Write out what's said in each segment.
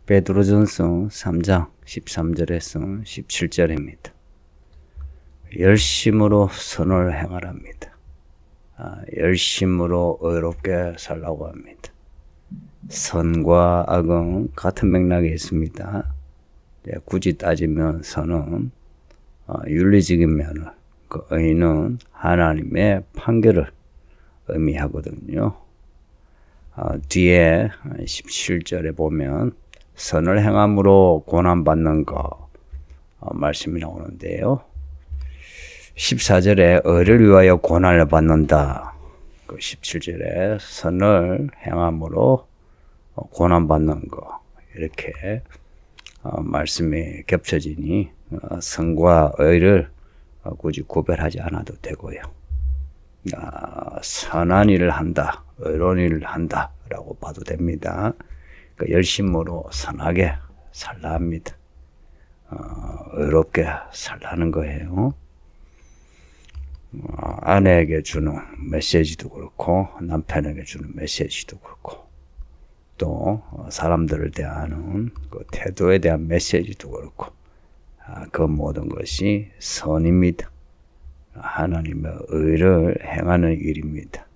베드로전서 3장 13절에서 17절입니다. 열심으로 선을 행하랍니다. 열심으로 의롭게 살라고 합니다. 선과 악은 같은 맥락에 있습니다. 굳이 따지면 선은 윤리적인 면을, 그 의는 하나님의 판결을 의미하거든요. 뒤에 17절에 보면 선을 행함으로 고난받는 거 말씀이 나오는데요. 14절에 의를 위하여 고난을 받는다. 그 17절에 선을 행함으로 고난받는 거, 이렇게 말씀이 겹쳐지니 선과 의를 굳이 구별하지 않아도 되고요. 선한 일을 한다, 의로운 일을 한다 라고 봐도 됩니다. 열심으로 선하게 살라 합니다. 의롭게 살라는 거예요. 아내에게 주는 메시지도 그렇고 남편에게 주는 메시지도 그렇고 또 사람들을 대하는 그 태도에 대한 메시지도 그렇고 그 모든 것이 선입니다. 하나님의 의를 행하는 일입니다.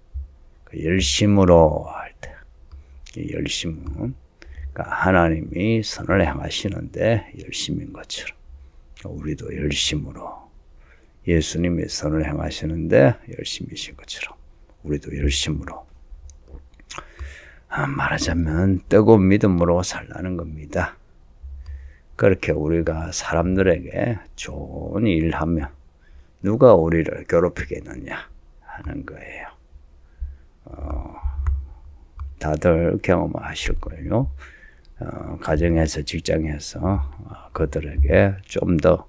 열심으로 할 때, 열심은 하나님이 선을 행하시는데 열심인 것처럼 우리도 열심으로, 예수님이 선을 행하시는데 열심이신 것처럼 우리도 열심으로, 말하자면 뜨거운 믿음으로 살라는 겁니다. 그렇게 우리가 사람들에게 좋은 일을 하면 누가 우리를 괴롭히겠느냐 하는 거예요. 다들 경험하실 거예요. 가정에서, 직장에서 그들에게 좀 더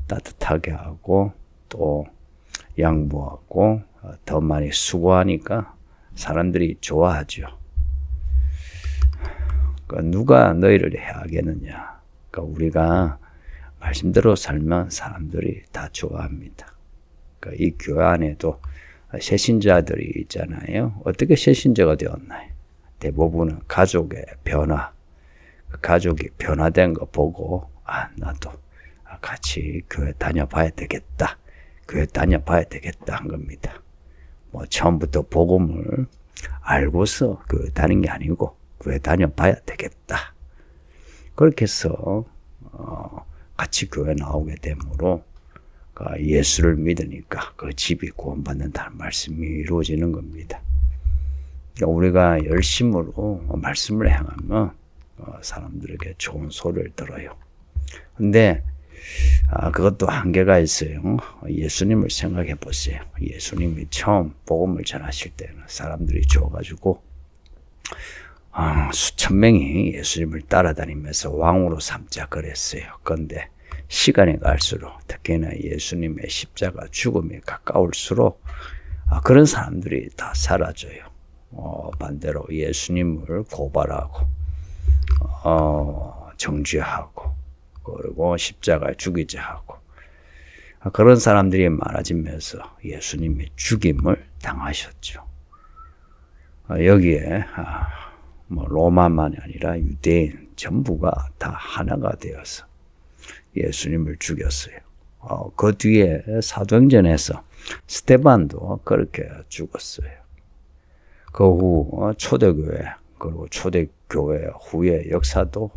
따뜻하게 하고 또 양보하고 더 많이 수고하니까 사람들이 좋아하죠. 누가 너희를 해하겠느냐. 우리가 말씀대로 살면 사람들이 다 좋아합니다. 이 교회 안에도 새신자들이 있잖아요. 어떻게 새신자가 되었나요? 대부분은 가족의 변화, 가족이 변화된 거 보고 나도 같이 교회 다녀봐야 되겠다, 교회 다녀봐야 되겠다 한 겁니다. 처음부터 복음을 알고서 교회 다닌 게 아니고 교회 다녀봐야 되겠다. 그렇게 해서 같이 교회 나오게 되므로 예수를 믿으니까 그 집이 구원받는다는 말씀이 이루어지는 겁니다. 우리가 열심으로 말씀을 행하면 사람들에게 좋은 소리를 들어요. 근데 그것도 한계가 있어요. 예수님을 생각해 보세요. 예수님이 처음 복음을 전하실 때는 사람들이 좋아가지고 수천 명이 예수님을 따라다니면서 왕으로 삼자 그랬어요. 그런데 시간이 갈수록, 특히나 예수님의 십자가 죽음이 가까울수록 그런 사람들이 다 사라져요. 반대로 예수님을 고발하고 정죄하고 그리고 십자가에 죽이자 하고 그런 사람들이 많아지면서 예수님이 죽임을 당하셨죠. 여기에 로마만이 아니라 유대인 전부가 다 하나가 되어서 예수님을 죽였어요. 그 뒤에 사도행전에서 스데반도 그렇게 죽었어요. 그 후 초대교회, 그리고 초대교회 후의 역사도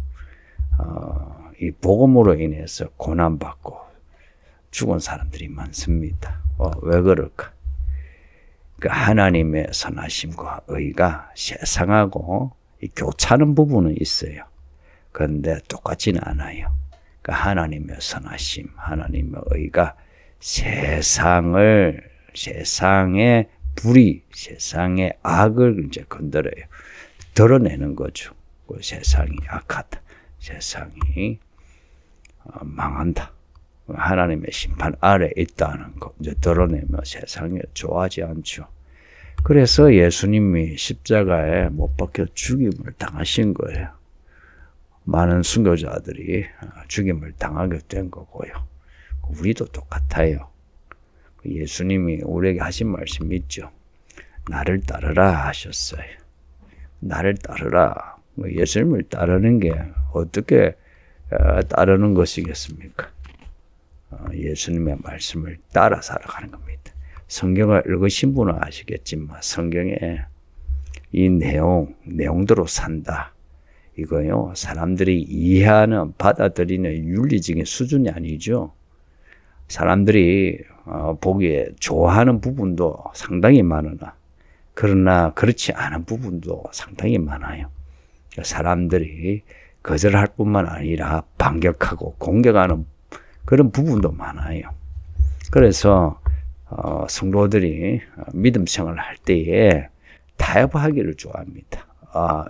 이 복음으로 인해서 고난받고 죽은 사람들이 많습니다. 왜 그럴까? 하나님의 선하심과 의가 세상하고 교차하는 부분은 있어요. 그런데 똑같지는 않아요. 하나님의 선하심, 하나님의 의가 세상의 불의, 세상의 악을 이제 건드려요. 드러내는 거죠. 세상이 악하다, 세상이 망한다, 하나님의 심판 아래 있다는 거 이제 드러내면 세상에 좋아하지 않죠. 그래서 예수님이 십자가에 못 박혀 죽임을 당하신 거예요. 많은 순교자들이 죽임을 당하게 된 거고요. 우리도 똑같아요. 예수님이 우리에게 하신 말씀이 있죠. 나를 따르라 하셨어요. 나를 따르라. 예수님을 따르는 게 어떻게 따르는 것이겠습니까? 예수님의 말씀을 따라 살아가는 겁니다. 성경을 읽으신 분은 아시겠지만 성경에 이 내용대로 산다. 이거요, 사람들이 이해하는, 받아들이는 윤리적인 수준이 아니죠. 사람들이 보기에 좋아하는 부분도 상당히 많으나, 그러나 그렇지 않은 부분도 상당히 많아요. 사람들이 거절할 뿐만 아니라 반격하고 공격하는 그런 부분도 많아요. 그래서 성도들이 믿음 생활을 할 때에 타협하기를 좋아합니다.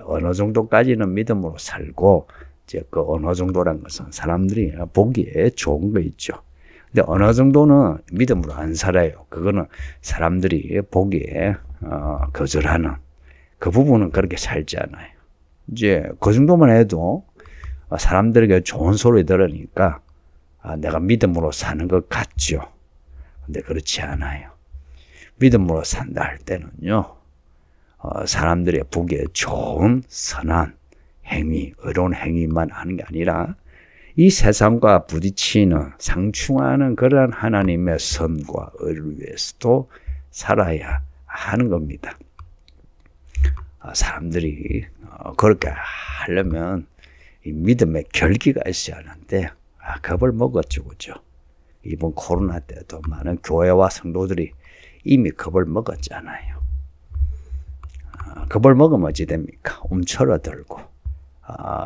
어느 정도까지는 믿음으로 살고, 이제 그 어느 정도란 것은 사람들이 보기에 좋은 거 있죠. 근데 어느 정도는 믿음으로 안 살아요. 그거는 사람들이 보기에 거절하는 그 부분은 그렇게 살지 않아요. 이제 그 정도만 해도 사람들에게 좋은 소리 들으니까 내가 믿음으로 사는 것 같죠. 근데 그렇지 않아요. 믿음으로 산다 할 때는요, 사람들이 보기에 좋은 선한 행위, 의로운 행위만 하는 게 아니라 이 세상과 부딪히는 상충하는 그런 하나님의 선과 의를 위해서도 살아야 하는 겁니다. 사람들이 그렇게 하려면 이 믿음의 결기가 있어야 하는데 겁을 먹었죠, 그죠? 이번 코로나 때도 많은 교회와 성도들이 이미 겁을 먹었잖아요. 겁을 먹으면 어찌 됩니까? 움츠러들고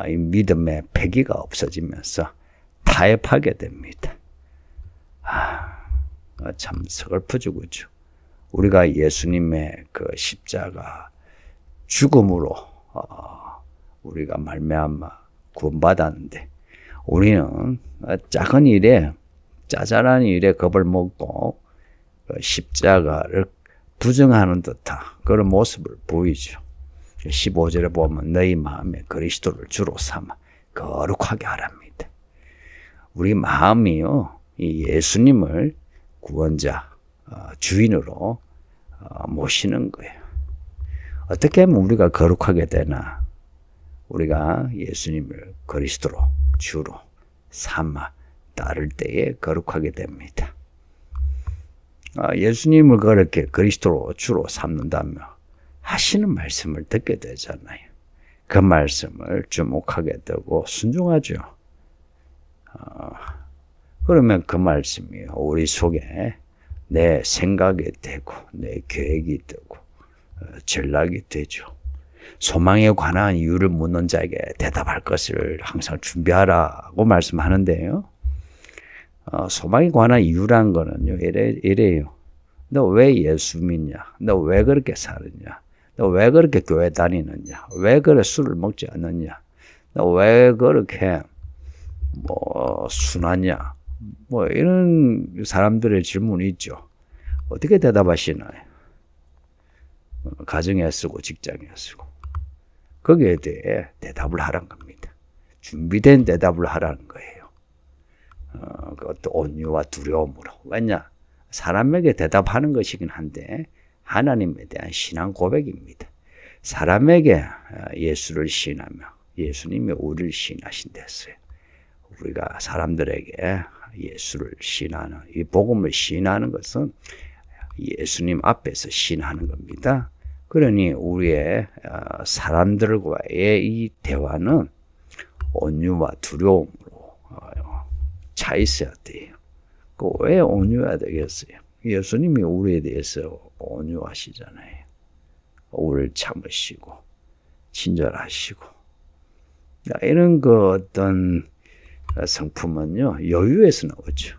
이 믿음의 패기가 없어지면서 타협하게 됩니다. 참 서글프죠, 그죠? 우리가 예수님의 그 십자가 죽음으로 우리가 말미암아 구원받았는데, 우리는 작은 일에, 짜잘한 일에 겁을 먹고 십자가를 부정하는 듯한 그런 모습을 보이죠. 15절에 보면 너희 마음에 그리스도를 주로 삼아 거룩하게 하랍니다. 우리 마음이요, 이 예수님을 구원자, 주인으로 모시는 거예요. 어떻게 하면 우리가 거룩하게 되나? 우리가 예수님을 그리스도로, 주로 삼아 따를 때에 거룩하게 됩니다. 예수님을 그렇게 그리스도로, 주로 삼는다면 하시는 말씀을 듣게 되잖아요. 그 말씀을 주목하게 되고 순종하죠. 그러면 그 말씀이 우리 속에 내 생각이 되고 내 계획이 되고 전략이 되죠. 소망에 관한 이유를 묻는 자에게 대답할 것을 항상 준비하라고 말씀하는데요. 소망에 관한 이유란 거는요, 이래요. 너 왜 예수 믿냐? 너 왜 그렇게 사느냐? 너 왜 그렇게 교회 다니느냐? 왜 그래 술을 먹지 않느냐? 너 왜 그렇게 순하냐? 이런 사람들의 질문이 있죠. 어떻게 대답하시나요? 가정에 쓰고 직장에 쓰고. 거기에 대해 대답을 하라는 겁니다. 준비된 대답을 하라는 거예요. 그것도 온유와 두려움으로. 왜냐? 사람에게 대답하는 것이긴 한데 하나님에 대한 신앙 고백입니다. 사람에게 예수를 신하며 예수님이 우리를 신하신댔어요. 우리가 사람들에게 예수를 신하는, 이 복음을 신하는 것은 예수님 앞에서 신하는 겁니다. 그러니 우리의 사람들과의 이 대화는 온유와 두려움으로 차 있어야 돼요. 왜 온유해야 되겠어요? 예수님이 우리에 대해서 온유하시잖아요. 우리를 참으시고 친절하시고. 이런 어떤 성품은요, 여유에서 나오죠.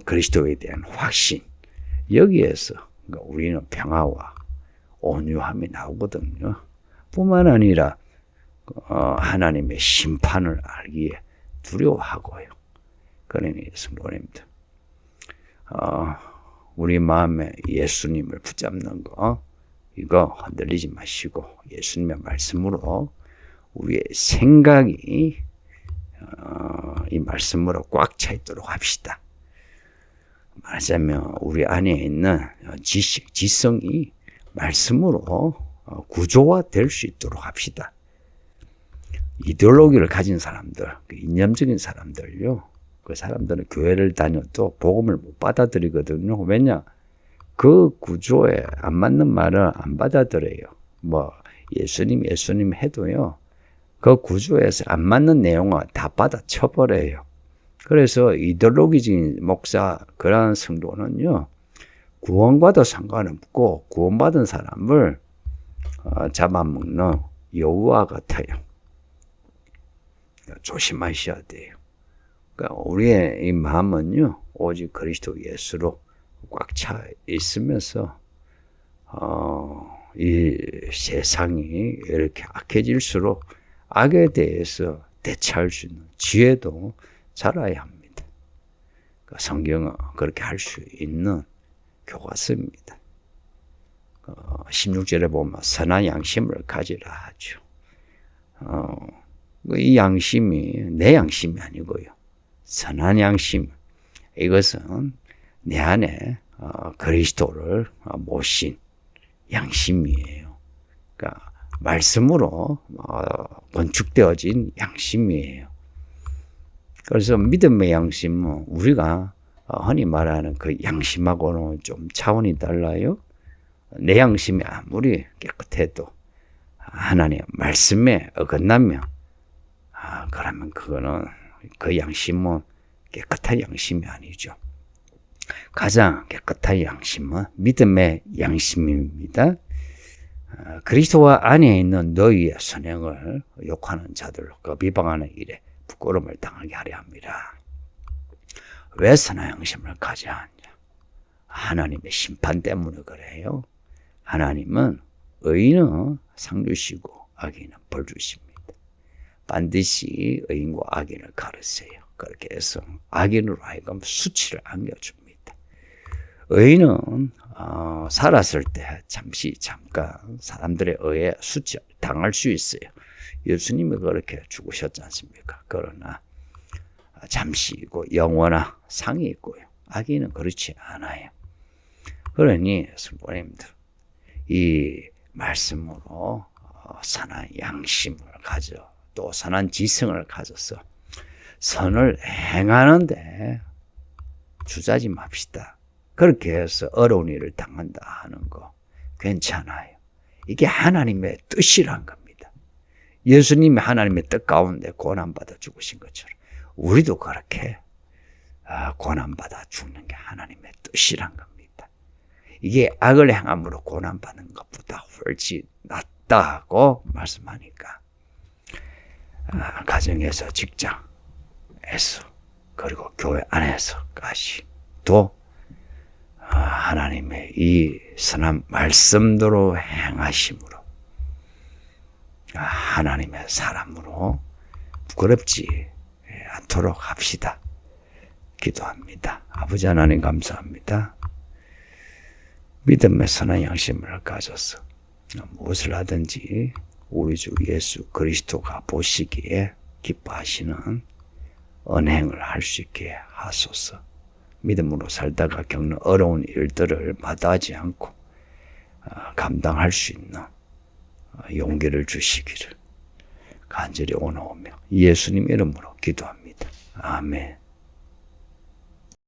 그리스도에 대한 확신, 여기에서 우리는 평화와 온유함이 나오거든요. 뿐만 아니라 하나님의 심판을 알기에 두려워하고요. 그러니 성도님들, 우리 마음에 예수님을 붙잡는 거, 이거 흔들리지 마시고 예수님의 말씀으로 우리의 생각이 이 말씀으로 꽉 차 있도록 합시다. 말하자면 우리 안에 있는 지식, 지성이 말씀으로 구조화 될 수 있도록 합시다. 이데올로기를 가진 사람들, 이념적인 사람들요. 그 사람들은 교회를 다녀도 복음을 못 받아들이거든요. 왜냐? 그 구조에 안 맞는 말을 안 받아들여요. 뭐 예수님 해도요. 그 구조에서 안 맞는 내용은 다 받아쳐버려요. 그래서 이데올로기적인 목사, 그러한 성도는요. 구원과도 상관없고 구원받은 사람을 잡아먹는 여우와 같아요. 조심하셔야 돼요. 그러니까 우리의 이 마음은요, 오직 그리스도 예수로 꽉 차 있으면서, 이 세상이 이렇게 악해질수록 악에 대해서 대처할 수 있는 지혜도 자라야 합니다. 그러니까 성경은 그렇게 할 수 있는 교과서입니다. 16절에 보면 선한 양심을 가지라 하죠. 이 양심이 내 양심이 아니고요. 선한 양심. 이것은 내 안에 그리스도를 모신 양심이에요. 그러니까 말씀으로 건축되어진 양심이에요. 그래서 믿음의 양심은 우리가 흔히 말하는 그 양심하고는 좀 차원이 달라요. 내 양심이 아무리 깨끗해도 하나님 말씀에 어긋나면 그러면 그거는 그 양심은 깨끗한 양심이 아니죠. 가장 깨끗한 양심은 믿음의 양심입니다. 그리스도와 안에 있는 너희의 선행을 욕하는 자들, 그 비방하는 일에 부끄러움을 당하게 하려 합니다. 왜 선한 양심을 가져야 하냐? 하나님의 심판 때문에 그래요. 하나님은 의인은 상 주시고 악인은 벌 주십니다. 반드시 의인과 악인을 가르세요. 그렇게 해서 악인으로 하여금 수치를 안겨줍니다. 의인은 살았을 때 잠깐 사람들의 의에 수치 당할 수 있어요. 예수님이 그렇게 죽으셨지 않습니까? 그러나 잠시이고 영원한 상이 있고요. 악인은 그렇지 않아요. 그러니 성도님들 이 말씀으로 선한 양심을 가져 또 선한 지성을 가져서 선을 행하는데 주저하지 맙시다. 그렇게 해서 어려운 일을 당한다 하는 거 괜찮아요. 이게 하나님의 뜻이란 겁니다. 예수님이 하나님의 뜻 가운데 고난받아 죽으신 것처럼 우리도 그렇게 고난받아 죽는 게 하나님의 뜻이란 겁니다. 이게 악을 행함으로 고난받는 것보다 훨씬 낫다고 말씀하니까 가정에서 직장에서 그리고 교회 안에서까지 또 하나님의 이 선한 말씀대로 행하심으로 하나님의 사람으로 부끄럽지 않도록 합시다. 기도합니다. 아버지 하나님 감사합니다. 믿음의 선한 양심을 가져서 무엇을 하든지 우리 주 예수 그리스도가 보시기에 기뻐하시는 언행을 할 수 있게 하소서. 믿음으로 살다가 겪는 어려운 일들을 마다하지 않고 감당할 수 있는 용기를 주시기를 간절히 원하오며 예수님 이름으로 기도합니다. 아멘.